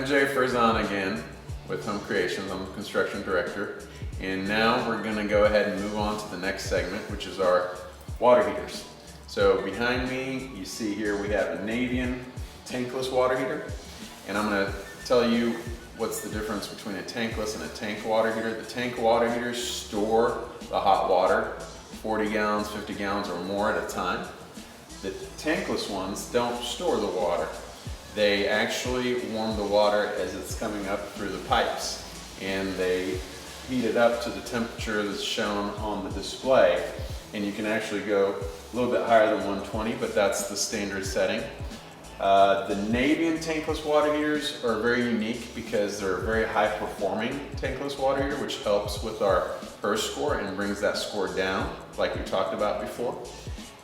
MJ Farzan again with Home Creations. I'm the construction director. And now we're gonna go ahead and move on to the next segment, which is our water heaters. So behind me, you see here we have a Navien tankless water heater. And I'm gonna tell you what's the difference between a tankless and a tank water heater. The tank water heaters store the hot water, 40 gallons, 50 gallons or more at a time. The tankless ones don't store the water. They actually warm the water as it's coming up through the pipes, and they heat it up to the temperature that's shown on the display. And you can actually go a little bit higher than 120, but that's the standard setting. The Navien tankless water heaters are very unique because they're a very high performing tankless water heater, which helps with our HERS score and brings that score down like we talked about before.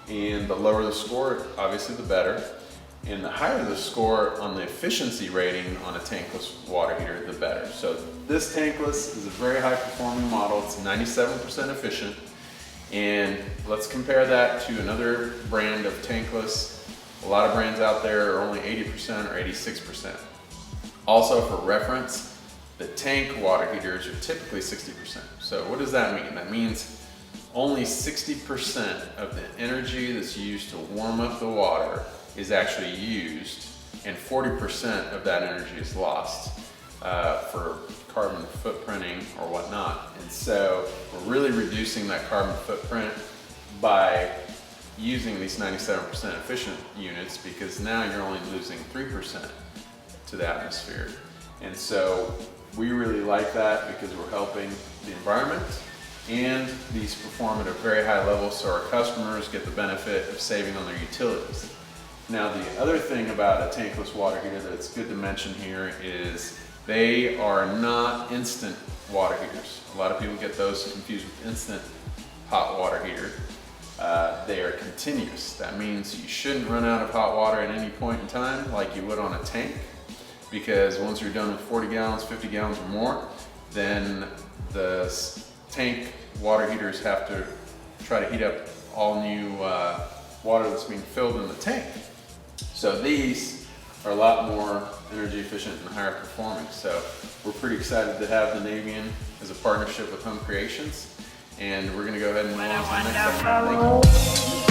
And the lower the score, obviously the better. And the higher the score on the efficiency rating on a tankless water heater, the better. So this tankless is a very high performing model. It's 97% efficient. And let's compare that to another brand of tankless. A lot of brands out there are only 80% or 86%. Also for reference, the tank water heaters are typically 60%. So what does that mean? That means only 60% of the energy that's used to warm up the water is actually used, and 40% of that energy is lost for carbon footprinting or whatnot. And so we're really reducing that carbon footprint by using these 97% efficient units, because now you're only losing 3% to the atmosphere. And so we really like that because we're helping the environment, and these perform at a very high level so our customers get the benefit of saving on their utilities. Now the other thing about a tankless water heater that's good to mention here is they are not instant water heaters. A lot of people get those confused with instant hot water heater. They are continuous. That means you shouldn't run out of hot water at any point in time like you would on a tank, because once you're done with 40 gallons, 50 gallons or more, then the tank water heaters have to try to heat up all new water that's being filled in the tank. So these are a lot more energy efficient and higher performing. So we're pretty excited to have the Navien as a partnership with Home Creations. And we're gonna go ahead and move on to the next segment. Thank you.